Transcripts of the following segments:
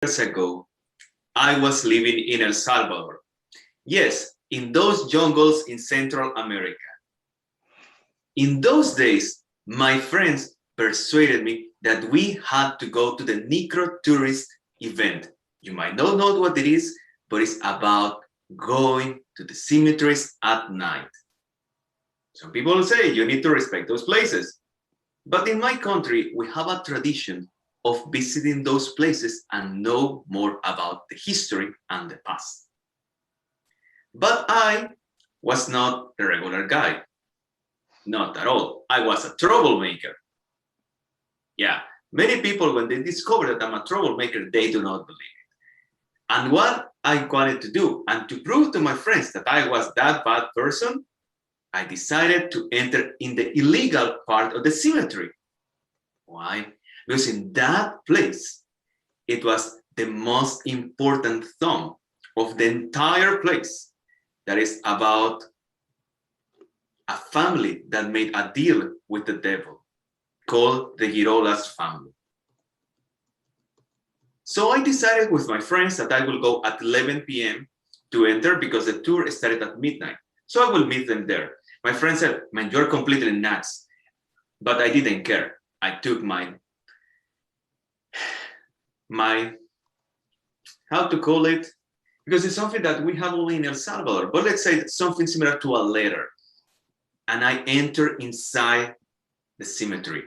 Years ago, I was living in El Salvador. Yes, in those jungles in Central America. In those days, my friends persuaded me that we had to go to the Necro Tourist event. You might not know what it is, but it's about going to the cemeteries at night. Some people say you need to respect those places. But in my country, we have a tradition of visiting those places and know more about the history and the past. But I was not a regular guy. Not at all. I was a troublemaker. Yeah, many people, when they discover that I'm a troublemaker, they do not believe it. And what I wanted to do, and to prove to my friends that I was that bad person, I decided to enter in the illegal part of the cemetery. Why? Because in that place, it was the most important tomb of the entire place. That is about a family that made a deal with the devil, called the Girola's family. So I decided with my friends that I will go at 11 p.m. to enter because the tour started at midnight. So I will meet them there. My friend said, man, you're completely nuts. But I didn't care. I took my, how to call it? Because it's something that we have only in El Salvador, but let's say something similar to a letter. And I enter inside the cemetery.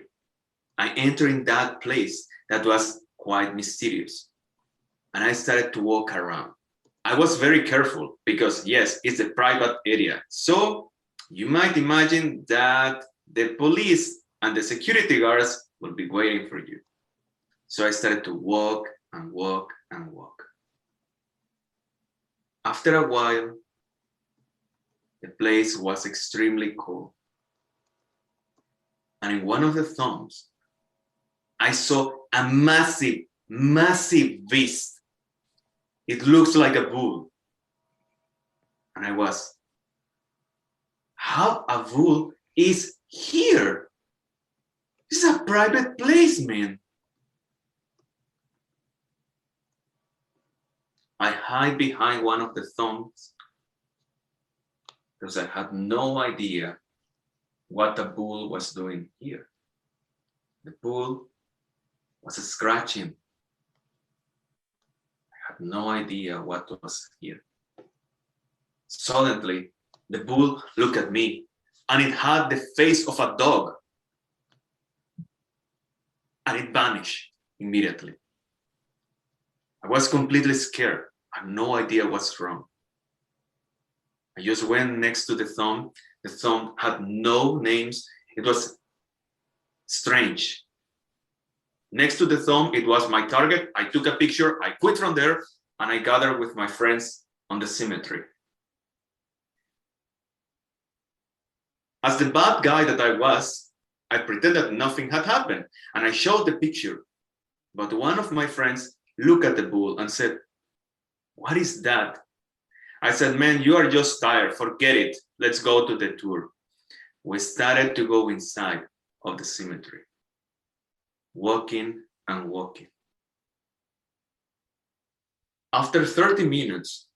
I enter in that place that was quite mysterious. And I started to walk around. I was very careful because yes, it's a private area. So you might imagine that the police and the security guards will be waiting for you. So I started to walk and walk and walk. After a while, the place was extremely cool. And in one of the tombs, I saw a massive, massive beast. It looks like a bull. And I was, how a bull is here? This is a private place, man. I hide behind one of the tombs because I had no idea what the bull was doing here. The bull was scratching. I had no idea what was here. Suddenly, the bull looked at me and it had the face of a dog. And it vanished immediately. I was completely scared. I had no idea what's wrong. I just went next to the tomb. The tomb had no names. It was strange. Next to the tomb, it was my target. I took a picture. I quit from there and I gathered with my friends on the cemetery. As the bad guy that I was, I pretended nothing had happened and I showed the picture. But one of my friends looked at the bull and said, "What is that?" I said, "Man, you are just tired. Forget it. Let's go to the tour." We started to go inside of the cemetery, walking and walking. After 30 minutes,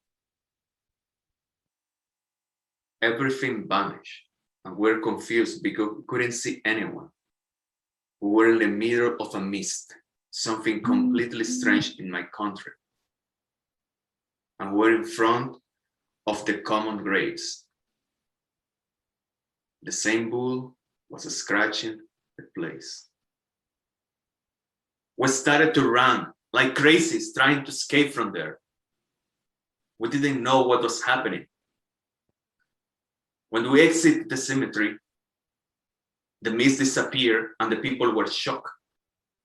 everything vanished and we were confused because we couldn't see anyone. We were in the middle of a mist, something completely strange in my country. And we're in front of the common graves. The same bull was scratching the place. We started to run like crazies, trying to escape from there. We didn't know what was happening. When we exited the cemetery, the mist disappeared and the people were shocked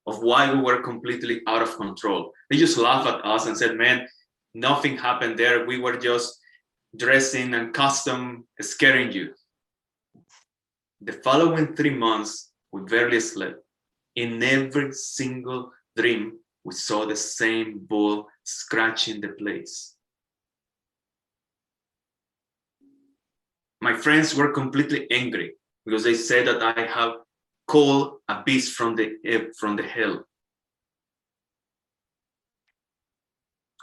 of why we were completely out of control. They just laughed at us and said, "Man, nothing happened there. We were just dressing and custom scaring you." The following 3 months, we barely slept. In every single dream, we saw the same bull scratching the place. My friends were completely angry because they said that I have called a beast from the hell.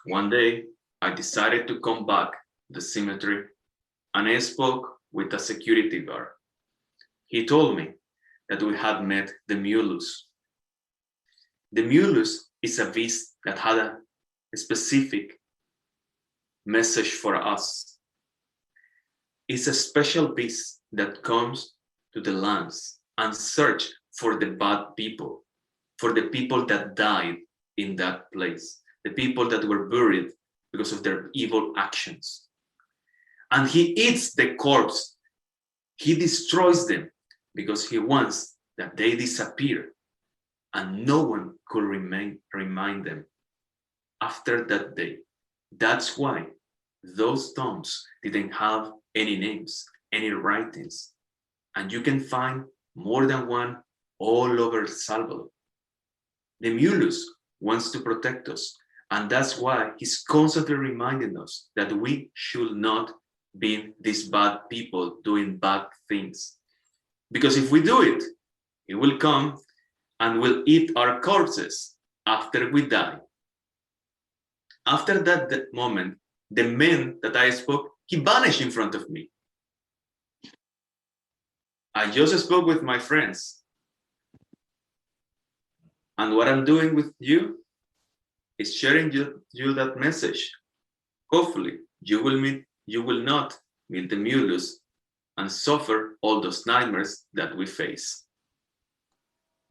One day, I decided to come back to the cemetery and I spoke with a security guard. He told me that we had met the Mulus. The Mulus is a beast that had a specific message for us. It's a special beast that comes to the lands and search for the bad people, for the people that died in that place, the people that were buried because of their evil actions. And he eats the corpse. He destroys them because he wants that they disappear and no one could remind them after that day. That's why those tombs didn't have any names, any writings. And you can find more than one all over Salvador. The Mulus wants to protect us, and that's why he's constantly reminding us that we should not be these bad people doing bad things. Because if we do it, he will come and will eat our corpses after we die. After that moment, the man that I spoke, he vanished in front of me. I just spoke with my friends. And what I'm doing with you is sharing you that message. Hopefully, you will not meet the Mulus and suffer all those nightmares that we face.